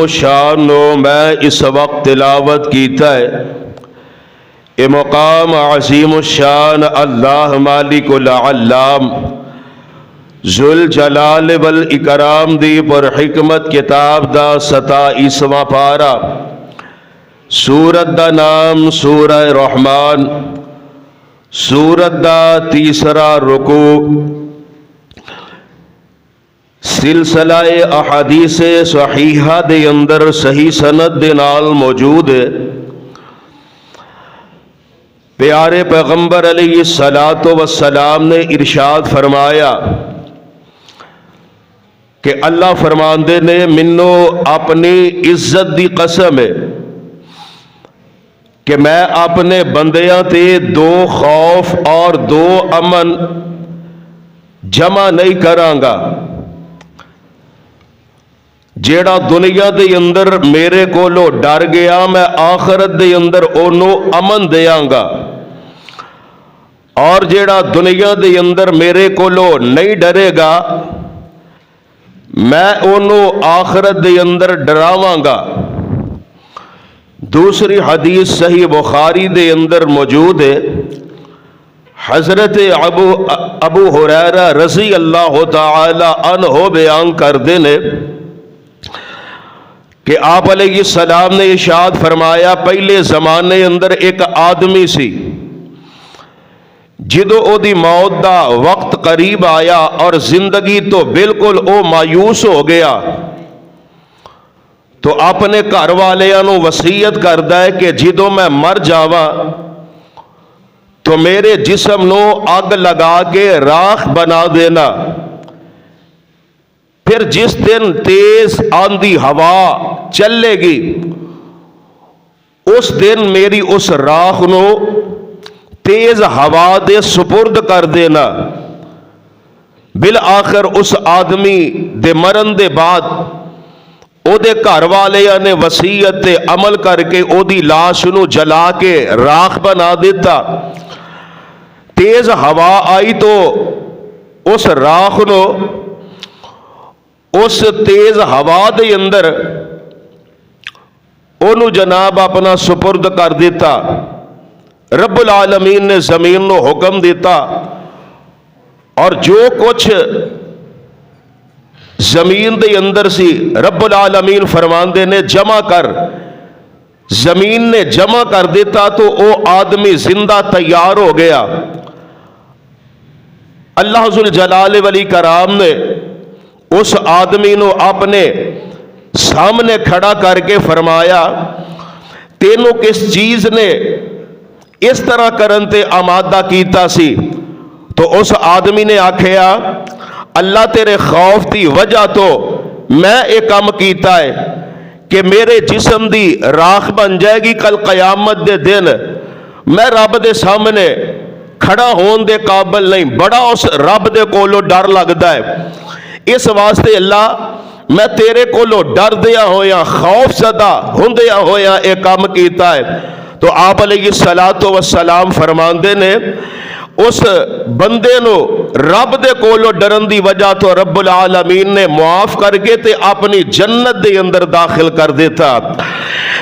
شانو میں اس وقت تلاوت کیتا ہے اے مقام عظیم الشان اللہ مالک العلام ذوالجلال والاکرام دی پر حکمت کتاب دا 27واں پارا سورت دا نام سورہ رحمان، سورت دا تیسرا رکوع۔ سلسلہ احادیث صحیحہ دے اندر صحیح سند دے نال موجود ہے۔ پیارے پیغمبر علیہ الصلوۃ والسلام نے ارشاد فرمایا کہ اللہ فرماندے نے منو اپنی عزت دی قسم ہے کہ میں اپنے بندیاں تے 2 خوف اور 2 امن جمع نہیں کراں گا۔ جیڑا دنیا دے اندر میرے کولو ڈر گیا میں آخرت دے اندر اونوں امن دیاں گا، اور جیڑا دنیا دے اندر میرے کولو نہیں ڈرے گا میں اونوں آخرت دے اندر ڈراواں گا۔ دوسری حدیث صحیح بخاری دے اندر موجود ہے، حضرت ابو ہریرہ رضی اللہ تعالی عنہ بیان کردے نے کہ آپ علیہ السلام نے ارشاد فرمایا پہلے زمانے اندر ایک آدمی سی جدو او دی موت دا وقت قریب آیا اور زندگی تو بالکل او مایوس ہو گیا تو اپنے گھر والیاں نو وصیت کردا ہے کہ جدو میں مر جاواں تو میرے جسم نو اگ لگا کے راکھ بنا دینا، پھر جس دن تیز آندھی ہوا چلے گی اس دن میری اس راکھ نو تیز ہوا دے سپرد کر دینا۔ بالآخر اس آدمی دے مرن دے بعد او دے گھر والیاں نے وصیت تے عمل کر کے او دی لاش نو جلا کے راکھ بنا دیتا۔ تیز ہوا آئی تو اس راکھ نو اس تیز ہوا دے اندر انہوں جناب اپنا سپرد کر دیتا۔ رب العالمین نے زمین نو حکم دیتا اور جو کچھ زمین دے اندر سی رب العالمین فرماندے نے جمع کر، زمین نے جمع کر دیتا تو او آدمی زندہ تیار ہو گیا۔ اللہ ذوالجلال والاکرام نے اس آدمی نو اپنے سامنے کھڑا کر کے فرمایا تینوں کس چیز نے اس طرح کرن تے آمادہ کیتا سی؟ تو اس آدمی نے آکھیا اللہ تیرے خوف دی وجہ تو میں ایک کام کیتا ہے کہ میرے جسم دی راکھ بن جائے گی کل قیامت دے دن، میں رب دے سامنے کھڑا ہون دے قابل نہیں، بڑا اس رب دے کولو ڈر لگدا ہے، اس واسطے اللہ میں تیرے کولو ڈر دیا ہویا خوف زدہ ہندیا ہویا ایک کام کیتا ہے۔ تو آپ علیہ السلام فرماندے نے اس بندے نو رب دے کولو ڈرن دی وجہ تو رب العالمین نے معاف کر کے تے اپنی جنت دے اندر داخل کر دیتا۔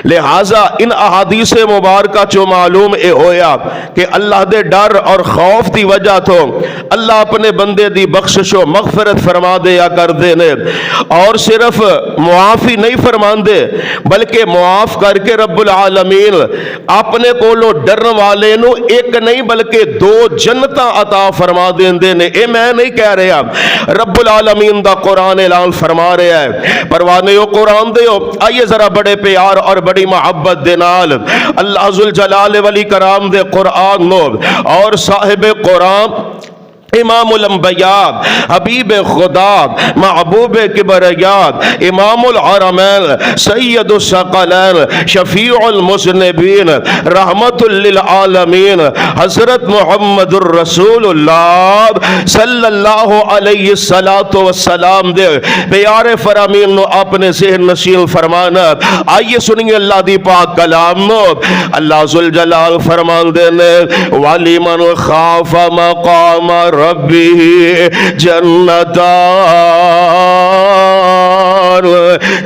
لہٰذا ان احادیث مبارکہ چو معلوم اے ہویا کہ اللہ دے ڈر اور خوف دی وجہ تو اللہ اپنے بندے دی بخشش و مغفرت فرما دیا کر دے نے، اور صرف معافی نہیں فرمان دے بلکہ معاف کر کے رب العالمین اپنے کولو ڈرن والے نو ایک نہیں بلکہ 2 جنتاں عطا فرما دے نے۔ اے میں نہیں کہہ رہا، رب العالمین دا قرآن اعلان فرما رہا ہے۔ پروانیو قرآن دیو، آئیے ذرا بڑے پیار اور بڑی محبت دے نال اللہ ذوالجلال والاکرام دے قرآن نو اور صاحب قرآن امام الانبیاء حبیب خدا محبوب کبریات امام الحرمین سید الثقلین شفیع المذنبین رحمت للعالمین حضرت محمد الرسول اللہ صلی اللہ علیہ السلام دے پیارے فرامین نو اپنے ذہن نشین فرمانا۔ آئیے سنیے اللہ دی پاک کلام نو۔ اللہ ذوالجلال فرمان دے نے وَلِمَنْ خَافَ مَقَامَ ربی جنتان،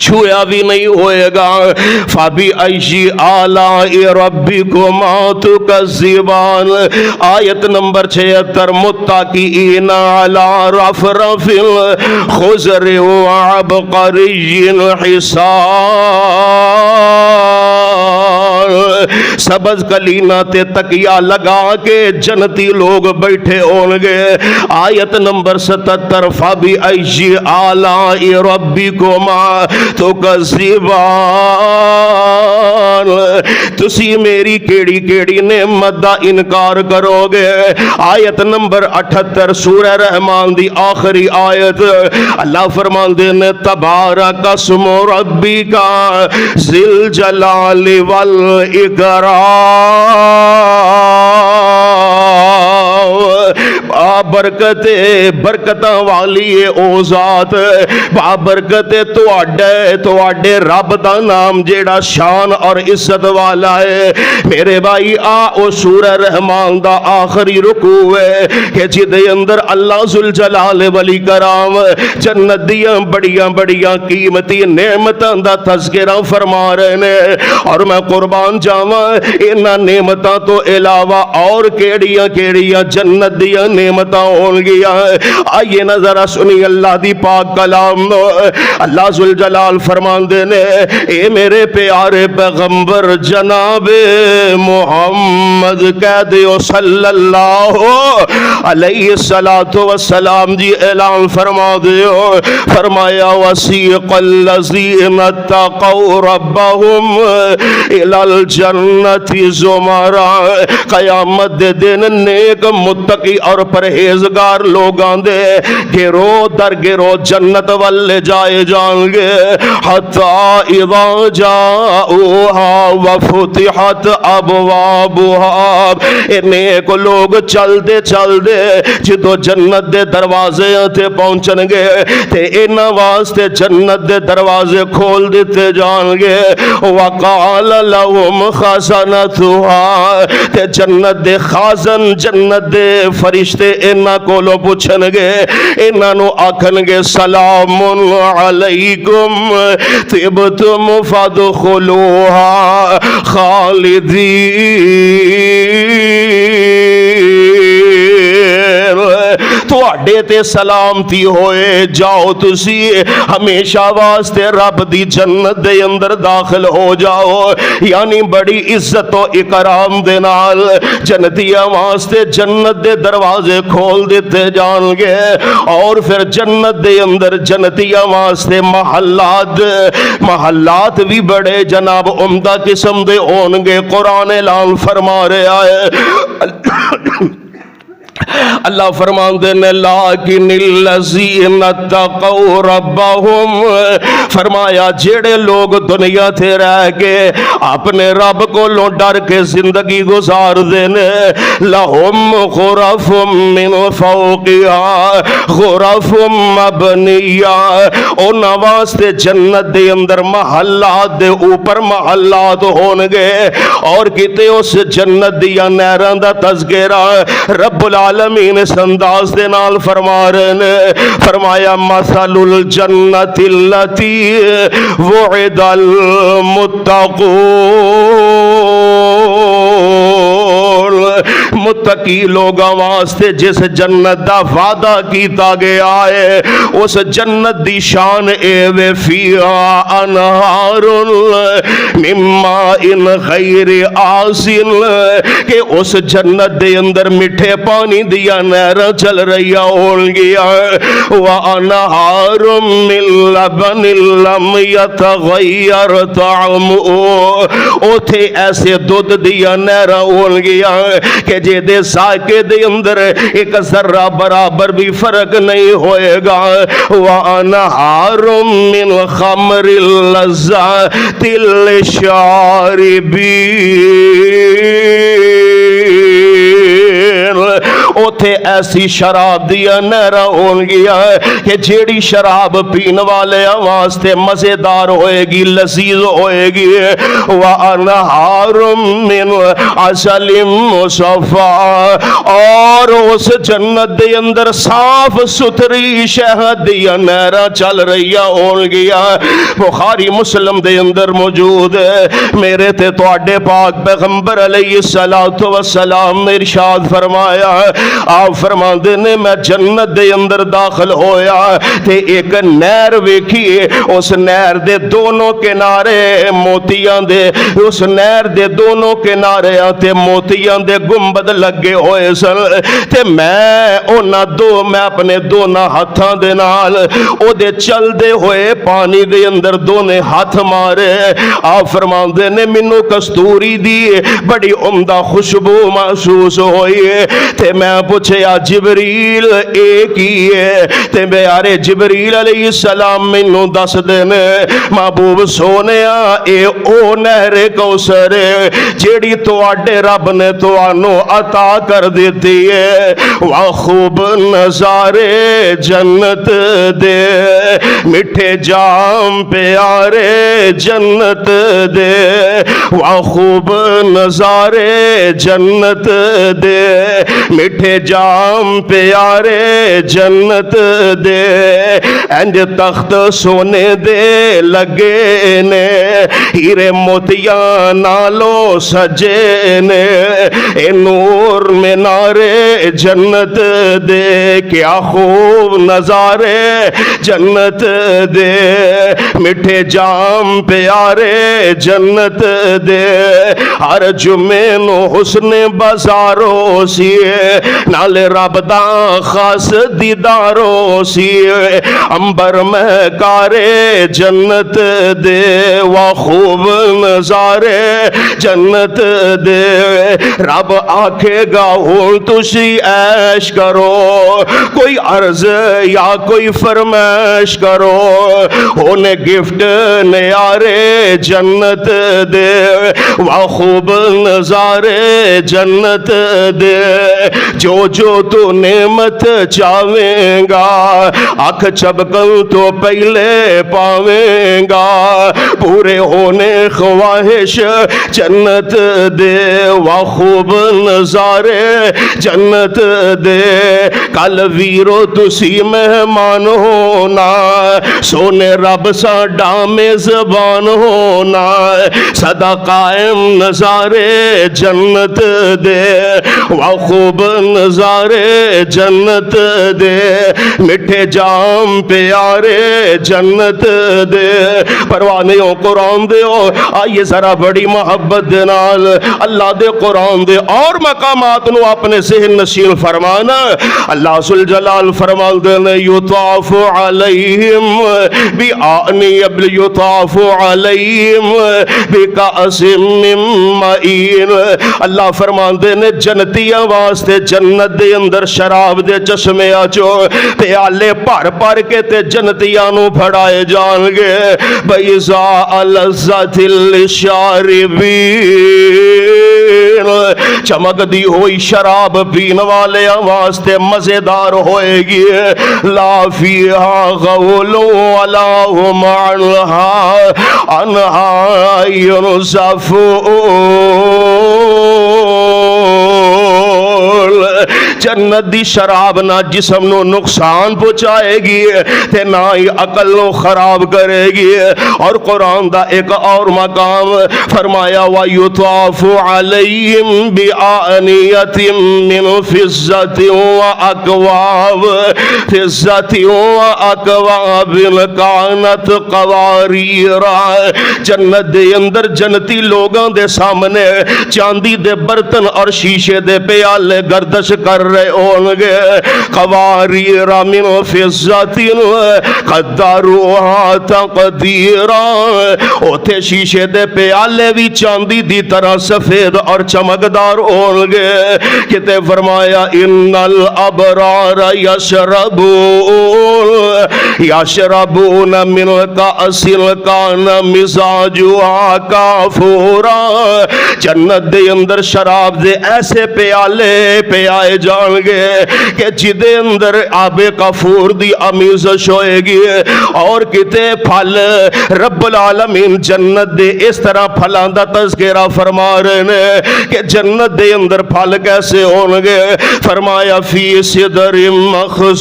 چھویا بھی نہیں ہوئے گا۔ فَبِأَيِّ آلَاءِ رَبِّكُمَا تُكَذِّبَانِ، آیت نمبر 76، متکئین علی رفرف خضر وعبقری حسان، سبز کلینا تے تکیہ لگا کے جنتی لوگ بیٹھے ہونگے۔ آیت نمبر 77، فَبِأَيِّ آلَاءِ رَبِّكُمَا تُكَذِّبَانِ، تسی میری کیڑی کیڑی نعمت دا انکار کرو گے۔ آیت نمبر 78 سورہ رحمان دی آخری آیت، اللہ فرماندے نے تبارک اسم ربک ذی الجلال والاکرام، برکتاں والی او ذات، برکت تواڈے رب دا نام جیڑا شان اور عزت والا ہے۔ میرے بھائی او سورہ رحمان دا آخری رکوع ہے کہ جدے اندر اللہ ذوالجلال والاکرام جنت دیاں بڑیاں بڑیاں قیمتی نعمتاں دا تذکرہ فرما رہے نے، اور میں قربان جاواں انہاں نعمتاں تو علاوہ اور کیڑیاں کیڑیاں جنت دیاں نعمتاں ہون گیاں۔ آئیے نظر سنی اللہ دی پاک کلام، اللہ ذوالجلال فرماندے نے اے میرے پیارے پیغمبر جناب محمد کہہ دیو صلی اللہ علیہ السلام جی اعلان فرما دیو، فرمایا وسیق الذین اتقوا ربهم الی الجنت زمرا، قیامت دے دن نیک متقی اور پرہیزگار لوگاں دے گروہ در گروہ جنت والے جائے جائیں گے۔ حتی اذا جاؤہا وفتحت ابوابہا، نیک لوگ چل دے جدو جنت دے دروازے تے پہنچن گے تے انہاں واسطے جنت دے دروازے کھول دیتے جان گے۔ وقال لهم خزنتها، تے جنت دے خازن جنت دے فرشتے انہاں کولو پوچھن گے، انہاں نو آکھن گے سلام علیکم طبتم فادخلوها خالدین، تواڈے تے سلامتی ہوئے، جاؤ تسی ہمیشہ واسطے رب دی جنت دے اندر داخل ہو جاؤ۔ یعنی بڑی عزت و اکرام دے نال جنتیاں واسطے جنت دے دروازے کھول دیتے جان گے، اور پھر جنت دے اندر جنتیاں واسطے محلات بھی بڑے جناب عمدہ قسم دے ہون گے۔ قرآن اعلان فرما رہا ہے، اللہ فرماندے نے لیکن الذین اتقوا ربهم، فرمایا جیڑے لوگ دنیا تھے رہ کے اپنے رب کو ڈر کے زندگی گزار دینے، لہم غرف من فوقها غرف مبنیہ، انہاں واسطے جنت دے اندر محلات دے اوپر محلات ہون گے، اور کتے اس جنت دیا نہراں دا تذکرہ رب العالمین اس انداز دے نال فرما رہے نے، فرمایا مثل الجنت التی وعد المتقون، متقی لوگاں واسطے جس جنت دا وعدہ کیتا گیا ہے اس جنت دی شان اے وے فیہا انہار من ماء غیر آسن، کہ اس جنت دے اندر میٹھے پانی دیا نہراں چل رہی ہون گیا، وانہار من لبن لم یتغیر طعمہ، اوتھے ایسے دودھ دیا نہراں ہون گیا کہ جے دے ذائقے دے اندر ایک ذرہ برابر بھی فرق نہیں ہوئے گا، وانہار من خمر لذات للشاربین، او اوتھے ایسی شراب دیا نہراں ہونگیاں کہ جیڑی شراب پین والے واسطے مزیدار ہوئے گی، لذیذ ہوئے گی۔ وَأَنْهَارٌ مِّنْ عَسَلٍ مُّصَفًّى، اور اس جنت دے اندر صاف ستھری شہد دیا نہراں چل رہی ہونگیاں۔ بخاری مسلم دے اندر موجود ہے۔ میرے تے تواڈے پاک پیغمبر علیہ السلام نے ارشاد فرمایا، آپ فرماندے نے میں جنت دے اندر داخل ہویا تے ایک نہر ویکھی، اس نہر دے دونوں کنارے موتیاں دے، اس نہر دے دونوں کنارے تے موتیاں دے گنبد لگے ہوئے سن تے میں اپنے دونوں ہاتھاں دے نال او دے چل دے ہوئے پانی دے اندر دونے ہاتھ مارے۔ آپ فرماندے نے مینوں کستوری دی بڑی عمدہ خوشبو محسوس ہوئی تے میں پوچھیا جبریل اے کی ہے؟ تے بیارے جبریل علیہ السلام مینوں دس دینے محبوب سونیا اے او نہر کوثر جیڑی تواڈے رب نے تانوں عطا کر دیتی ہے۔ خوب نظارے جنت دے میٹھے جام پیارے جنت دے، خوب نظارے جنت دے میٹھے جام پیارے جنت دے، انج تخت سونے دے لگے نے ہیرے موتیاں نالو سجے نے، اے نور مینارے جنت دے کیا خوب نظارے جنت دے، میٹھے جام پیارے جنت دے، ہر جمعے نو حسن بازارو سی نالے رب دا خاص دیدارو سی، امبر میں کارے جنت دے خوب نظارے جنت دے، رب آکھے گا ہون تسی عیش کرو، کوئی عرض یا کوئی فرمائش کرو، ہونے گفٹ نیارے جنت دے خوب نظارے جنت دے، جو تو نعمت چاہویں گا آنکھ چبکن تو پہلے پاویں گا، پورے ہونے خواہش جنت دے خوب نظارے جنت دے، کل ویرو تسی مہمان ہونا، سونے رب ساڈا میزبان ہونا، صدا قائم نظارے جنت دے خوب نظارے جنت دے، میٹھے جام پیارے جنت دے۔ پروانیوں قرآن دے آئیے ذرا بڑی محبت دے نال اللہ دے قرآن دے اور مقامات نو اپنے ذہن نشین فرمانا۔ اللہ ذوالجلال فرماندے نے یطاف علیہم بآنیۃ یطاف علیہم بکأس من معین، اللہ فرماندے نے جنتیاں واسطے جنت دے اندر شراب دے چشمے چو پیالے بھر کے تے جنتیاں نو پھڑائے جان گے، بیضاء لذۃ للشاربین، چمک دی ہوئی شراب پین والے واسطے مزیدار ہوئے گی، لا فیہا غول ولا هم عنہا ينزفون، جنت دی شراب نہ جسم نو نقصان پہنچائے گی تے نہ ہی عقل نو خراب کرے گی۔ اور قرآن دا ایک اور مقام فرمایا وَيُطَافُ عَلَيْهِمْ بِآنِيَةٍ مِّن فِضَّةٍ وَأَكْوَابٍ كَانَتْ قَوَارِيرَا، جنت دے اندر جنتی لوگاں دے سامنے چاندی دے برتن اور شیشے دے پیالے گردش کر رہے ہونگے، قواریر من فضۃ قدروها تقدیرا، اوتھے شیشے دے پیالے بھی چاندی دی طرح سفید اور چمکدار ہونگے۔ کتے فرمایا ان الابرار یشربون من کأس کان مزاجها کافورا، جنت دے اندر شراب دے ایسے پیالے پیائے جا جان گے کہ جدے اندر آب کافور دی امیزش ہوئے گی اور کتے پھل رب العالمین جنت دے اس طرح پھلان دا تذکرہ فرما رہے ہیں کہ جنت دے اندر پھل کیسے ہونگے فرمایا فی صدر مخضود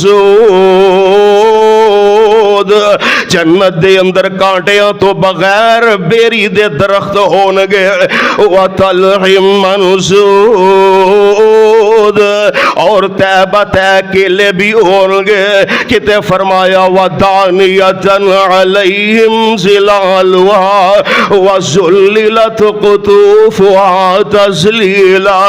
جنت دے اندر کانٹیاں تو بغیر بیری دے درخت ہونگے وَطَلْحٍ مَنْضُودٍ اور تیبہ تے کیلے بھی ہونگے کتے فرمایا وَدَانِيَةً عَلَيْهِمْ ظِلَالُهَا وَذُلِّلَتْ قُطُوفُهَا تَذْلِيلًا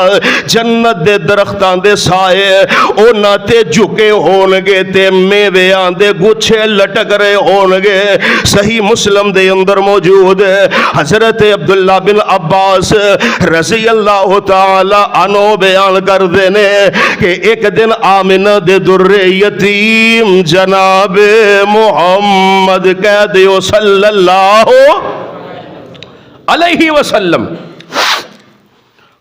جنت دے درختان دے سائے اونا تے جھکے ہونگے تے میویاں دے گچھے لٹک رہے ہونگے صحیح مسلم دے اندر موجود ہے حضرت عبداللہ بن عباس رضی اللہ تعالی عنہ بیان کر دینے کہ ایک دن آمنہ دے در یتیم جناب محمد کہہ دیو صلی اللہ علیہ وسلم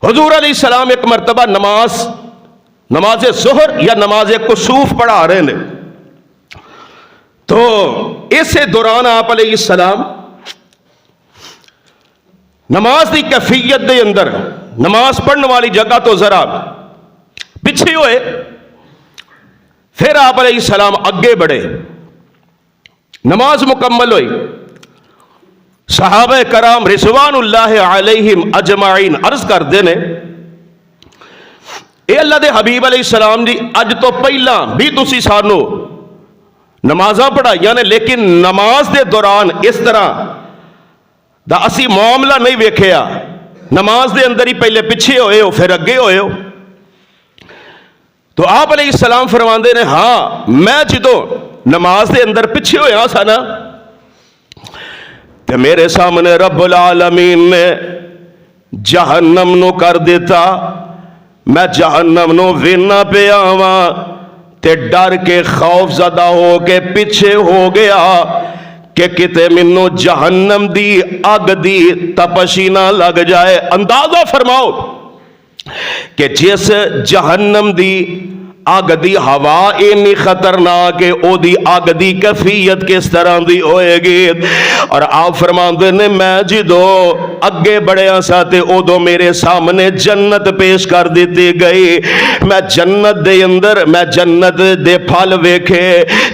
حضور علیہ السلام ایک مرتبہ نماز ظہر یا نماز کسوف پڑھا رہے ہیں تو اسے دوران آپ علیہ السلام نماز دی کیفیت دے اندر نماز پڑھنے والی جگہ تو ذرا پیچھے ہوئے پھر آپ علیہ السلام اگے بڑھے نماز مکمل ہوئی صحابہ کرام رضوان اللہ علیہم اجمعین عرض کر دینے اے اللہ دے حبیب علیہ السلام جی اج تو پہلا بھی تسی سانو نمازاں پڑھائیاں نے لیکن نماز دے دوران اس طرح دا اسی معاملہ نہیں ویکھیا نماز دے اندر ہی پہلے پیچھے ہوئے ہو پھر اگے ہوئے ہو تو آپ علیہ السلام فرماندے نے ہاں میں جدوں نماز دے اندر پیچھے ہویا سا نا تے میرے سامنے رب العالمین نے جہنم نو کر دیتا میں جہنم نو وینا پہ آواں تے ڈر کے خوف زدہ ہو کے پیچھے ہو گیا کہ کتے منو جہنم دی اگ دی تپشی نہ لگ جائے اندازہ فرماؤ کہ جس جہنم دی اگ دی ہوا اینی خطرناک ہے او دی اگ دی کیفیت کس طرح دی ہوئے گی اور آپ فرماندے نے میں جدو اگے بڑے آسا تے او دو میرے سامنے جنت پیش کر دیتی گئی میں جنت دے اندر میں جنت دے پھل ویکھے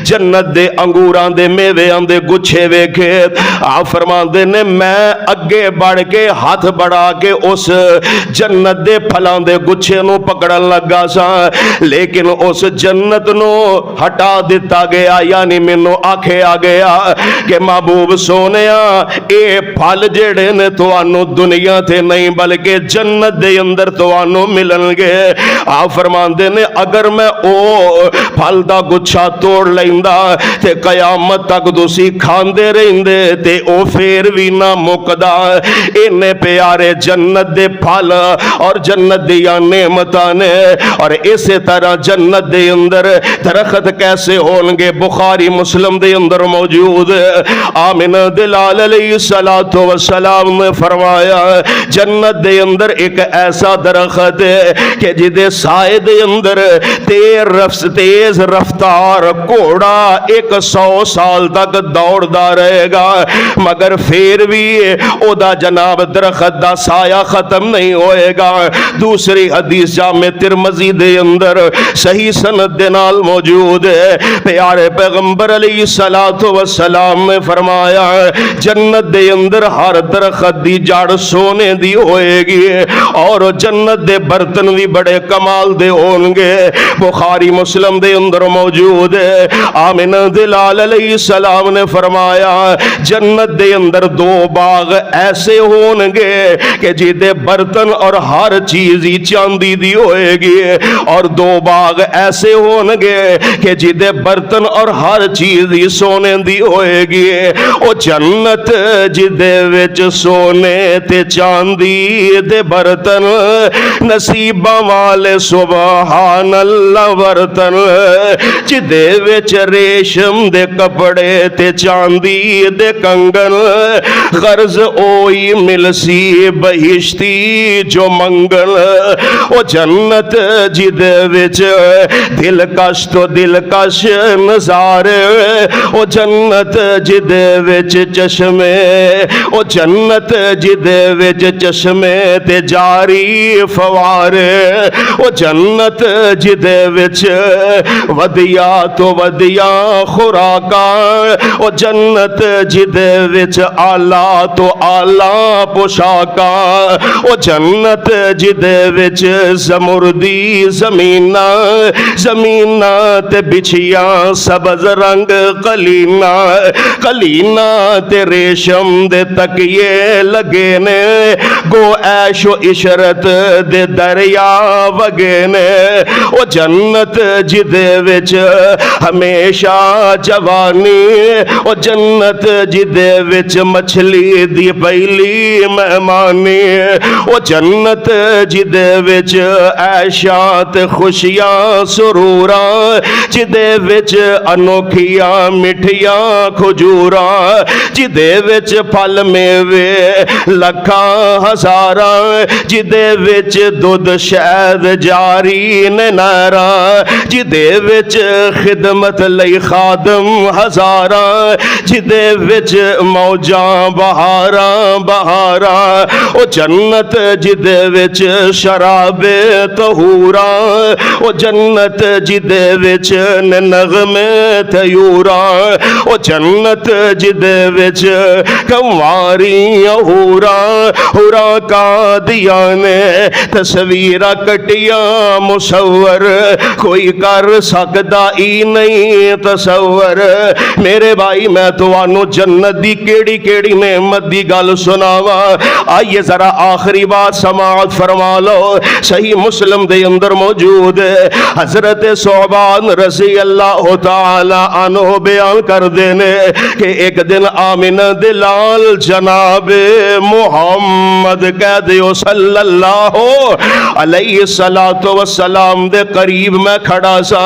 جنت دے انگوران دے میویان دے گچھے ویکھے آپ فرماندے نے میں اگے بڑھ کے ہاتھ بڑھا کے اس جنت دے پھلان دے گچھے نو پکڑن لگا سا لیکن اس جنت نو ہٹا دیتا گیا یعنی منو آکھے آ گیا کہ محبوب سونیا اے پھل جڑے نے تو آنو دنیا تھے نہیں بلکہ جنت دے اندر تو آنو ملن گے آپ فرماندے نے اگر میں او پھل دا گچھا توڑ لیندہ تے قیامت تک دوسی کھاندے رہندے تے او پھر بھی نہ مکدا انہیں پیارے جنت دے پھل اور جنت دیا نعمتانے اور اسی طرح جنت دے اندر درخت کیسے ہونگے بخاری مسلم دے اندر موجود آمنہ دلال علیہ السلام نے فرمایا جنت دے اندر ایک ایسا درخت ہے کہ جدے سائے دے اندر تیز رفتار گھوڑا 100 سال تک دوڑ دا رہے گا مگر پھر بھی او دا جناب درخت دا سایہ ختم نہیں ہوئے گا دوسری حدیث جامع ترمذی دے اندر صحیح سند دنال موجود ہے پیارے پیغمبر علیہ السلام نے فرمایا جنت دے اندر ہر درخت دی جڑ سونے دی ہوئے گی اور جنت دے برتن بھی بڑے کمال دے ہونگے بخاری مسلم دے اندر موجود ہے آمنہ دلال علیہ السلام نے فرمایا جنت دے اندر 2 باغ ایسے ہونگے کہ جی دے برتن اور ہر چیز ہی چاندی دی ہوئے گی اور 2 باغ باغ ایسے ہونگے کہ جدے برتن اور ہر چیز ہی سونے دی ہوئے گی. او جنت جدے وچ سونے تے چاندی دے برتن نصیباں والے سبحان اللہ برتن جدے وچ ریشم دے کپڑے تے چاندی دے کنگن غرض اوئی ملسی بہشتی جو منگن. او جنت جدے وچ دلکش تو دلکش نظارے او جنت جدے وچ چشمے او جنت جدے وچ چشمے تے جاری فوارے او جنت جدے وچ ودیا تو ودیا خوراکاں او جنت جدے وچ آلہ تو آلہ پوشاکاں او جنت جدے وچ زمردی زمینہ زمینہ تے بچھیاں سبز رنگ قلینا قلینا تے ریشم دے تکیے لگے نے گو عیش و عشرت دے دریا وگے نے او جنت جدے وچ ہمیشہ جوانی او جنت جدے وچ مچھلی دی پہلی مہمانی او جنت جدے وچ عیشات خوشیاں سروراں جدے وچ انوکھیاں مٹھیاں کھجوراں جدے وچ پھل میوے لکھاں ہزاراں جدے وچ دودھ شہد جاری نے نہراں جدے وچ خدمت لئی خادم ہزاراں جدے وچ موجاں بہاراں بہاراں او جنت جدے وچ شراب طہوراں او جنت جدے وچ نغمے طیوراں او جنت جدے وچ کنواری حوراں حوراں کا دیانے تصویرہ کٹیاں مصور کوئی کر سکتا ہی نہیں تصور. میرے بھائی میں توانو جنت دی کیڑی کیڑی نعمت دی گل سناوا. آئیے ذرا آخری بات سماعت فرما لو. صحیح مسلم دے اندر موجود ہے حضرت ثعبان رضی اللہ تعالی عنہ بیان کر دینے کہ ایک دن آمنہ دلال جناب محمد کہہ دیو صلی اللہ علیہ السلام دے قریب میں کھڑا سا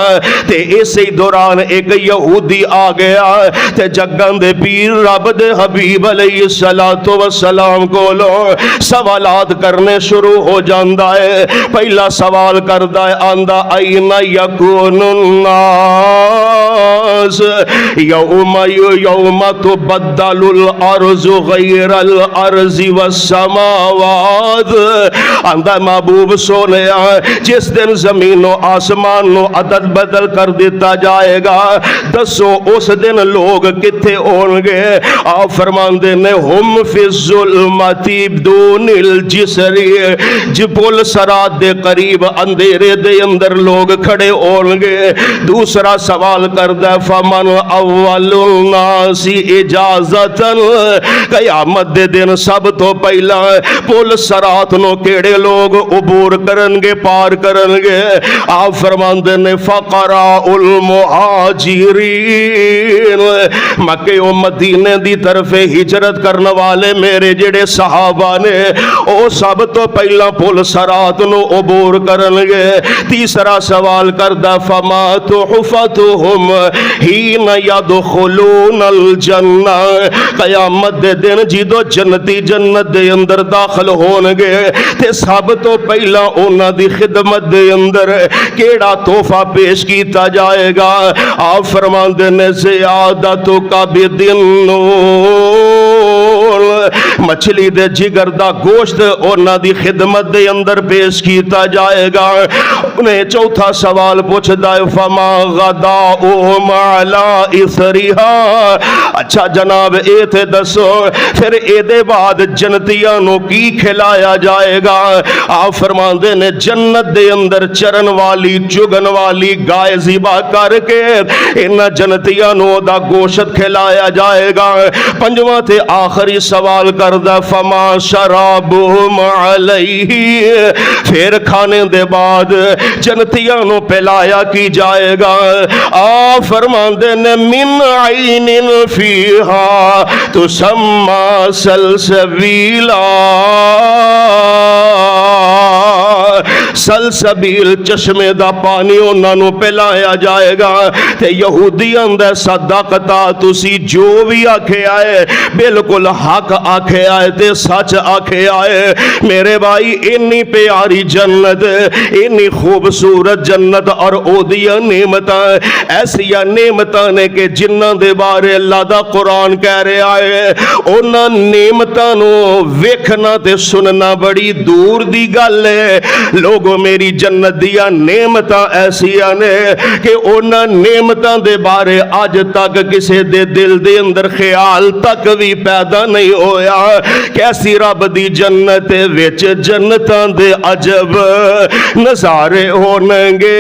تے اسی دوران ایک یہودی آ گیا تے جگن دے پیر رب دے حبیب علیہ السلام کو لو سوالات کرنے شروع ہو جاندہ ہے. پہلا سوال کردہ ہے آندہ این یکون الناس یوم تبدل الارض غیر الارض والسماوات. آندہ محبوب سونے جس دن زمین و آسمان نو عدد بدل کر دیتا جائے گا دسو اس دن لوگ کتھے ہونگے. آپ فرماندے نے ہم فی الظلمتی بدون الجسری جپول سرات دے قریب اندھیرے دے اندر لوگ کھڑے ہونگے. دوسرا سوال کردہ فمن اول الناس اجازتن قیامت دے دن سب تو پہلا پول سرات نو کیڑے لوگ عبور کرنگے پار کرنگے. آپ فرماندے نے فقراء المہاجرین مکہ و مدینے دی طرف ہجرت کرنے والے میرے جڑے صحابہ نے او سب تو پہلا پول سرات نو عبور کرنگے. تیسرا سوال کردہ فما تحفتہم ہین یدخلون الجنہ قیامت دے دن جدو جنتی جنت دے اندر داخل ہونگے تے سب تو پہلا اونا دی خدمت دے اندر کیڑا تحفہ پیش کیتا جائے گا. آپ فرماندے نے زیادت کا بدن مچھلی دے جگر دا گوشت اونا دی خدمت دے اندر پیش کیتا جائے گا. انہیں چوتھا سوال پوچھ دائے فما غداؤہم علی اثریہا. اچھا جناب اے تھے دسو پھر اے دے بعد جنتیاں نو کی کھلایا جائے گا. آپ فرماندے نے جنت دے اندر چرن والی چگن والی گائے ذبح کر کے ان جنتیاں نو دا گوشت کھلایا جائے گا. پنجواں تے آخری سوال کا کردا فما شرابہم علیہ، پھر کھانے دے بعد جنتیاں نو پلایا کی جائے گا۔ آ فرماندے نے من عین فیہا تسمی سلسبیلا، سلسبیل چشمے دا پانی انہاں نو پلایا جائے گا۔ تے یہودیاں دے صدقتا تسی جو بھی آکھے آئے بالکل حق آکھے آئے تے سچ آکھے آئے۔ میرے بھائی انی پیاری جنت، انی خوبصورت جنت اور او دیا نعمتاں ایسیا نعمتاں نے کہ جنہاں دے بارے اللہ دا قرآن کہہ رہا ہے انہاں نعمتاں نو ویکھنا تے سننا بڑی دور دی گل ہے۔ لوگوں میری جنت دیا نعمتاں ایسیا نے کہ انہاں نعمتاں دے بارے آج تک کسے دے دل دے اندر خیال تک بھی پیدا نہیں ہویا۔ کیسی رب دی جنت وچ جنتاں دے عجب نظارے ہونگے،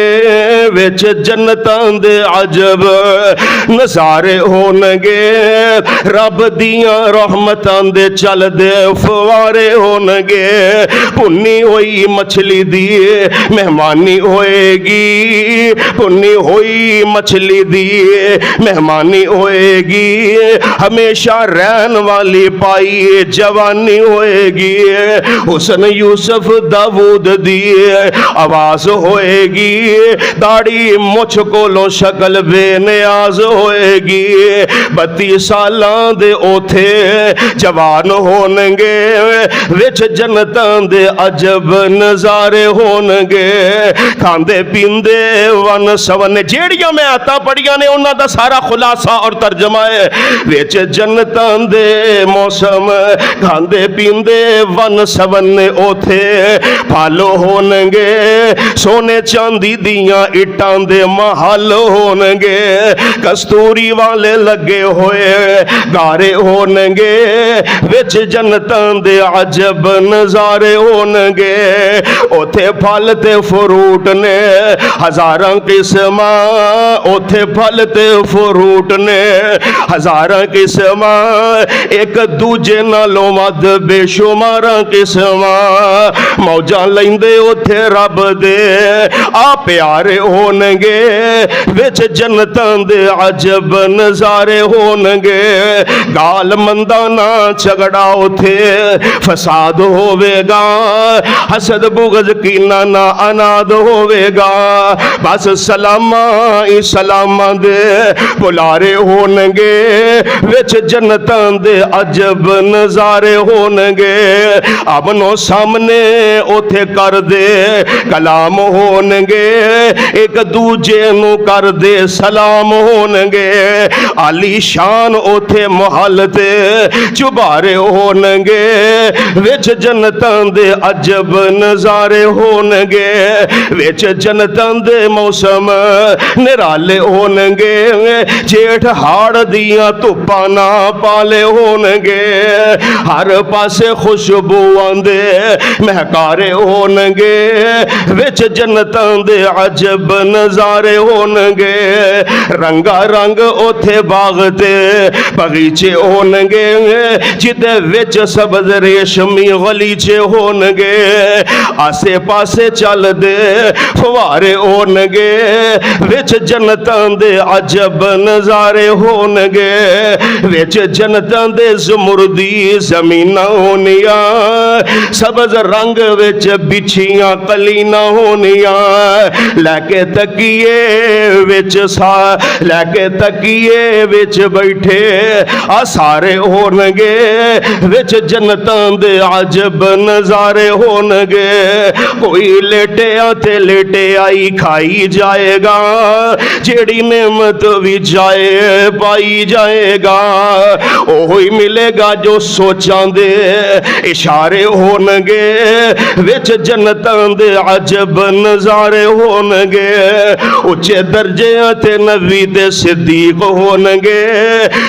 وچ جنتاں دے عجب نظارے ہونگے، رب دیاں رحمتاں دے چل دے فوارے ہونگے۔ پنی ہوئی مچھلی دی مہمانی ہوئے گی، پنی ہوئی مچھلی دی مہمانی ہوئے گی، ہمیشہ رہن والی پائی جوانی ہوئے گی۔ حسن یوسف داود دی آواز ہوئے گی، داڑھی مچھ کولو شکل بے نیاز ہوئے گی۔ 32 سالاں دے اوتھے جوان ہونگے، وچ جنتاں دے عجب نظارے ہونگے۔ کھاندے پیندے ون سون، جیڑیاں میں آتا پڑیاں نے انہاں دا سارا خلاصہ اور ترجمہ ہے۔ وچ جنتاں دے موسم کھاندے پیندے ون سون اوتھے پھالو ہونگے، سونے چاندی دیاں اٹاں دے محل ہونگے، کستوری والے لگے ہوئے گارے ہونگے، وچ جنتاں دے عجب نظارے ہونگے۔ اوتھے پھل تے فروٹ نے ہزاراں قسماں، اوتھے پھل تے فروٹ نے ہزاراں قسماں، ایک دوجے نالوں ود بے شماراں قسماں، موجاں لیندے اوتھے رب دے آ پیارے ہونگے، وچ جنتاں دے عجب نظارے ہونگے۔ گال مندانا جھگڑا اوتھے فساد ہوئے گا، حسد بغض کینہ نہ اناد ہوئے گا، بس سلاماں سلاماں دے بلارے ہونگے، وچ جنتاں دے عجب نظارے ہونگے۔ امنو سامنے اوتھے کر دے کلام ہونگے، ایک دوجے نو کر دے سلام ہونگے، علی شان اوتھے محل تے چبارے ہونگے، وچ جنتاں دے عجب نظارے ہونگے، وچ جنتاں دے موسم نرالے ہونگے، جیٹھ ہاڑ دیاں دھوپاں نہ پالے ہونگے، ہر پاسے خوشبو آندے مہکارے ہونگے، وچ جنتاں دے عجب نظارے ہونگے۔ رنگا رنگ اوتھے باغ تے بغیچے ہونگے، جدے وچ سبز ریشمی غلیچے ہونگے، آسے پاسے چل دے فوارے ہونگے، وچ جنتاں دے عجب نظارے ہونگے، وچ جنتاں دے زمردی زمیناں ہونیاں، سبز رنگ وچ بچھیاں کلیاں ہونیاں، لے کے تکیے وچ لے کے تکیے وچ بیٹھے آ سارے ہونگے، وچ جنتاں دے عجب نظارے ہونگے۔ کوئی لیٹے آتے لیٹے آئی کھائی جائے گا، جیڑی نعمت بھی جائے پائی جائے گا، اوہی ملے گا جو سوچاں دے اشارے ہونگے، وچ جنتاں دے عجب نظارے ہونگے۔ اچھے درجے تے نبی تے صدیق ہونگے،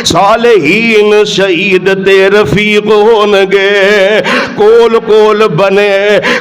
صالحین شہید تے رفیق ہونگے، کول کول بنے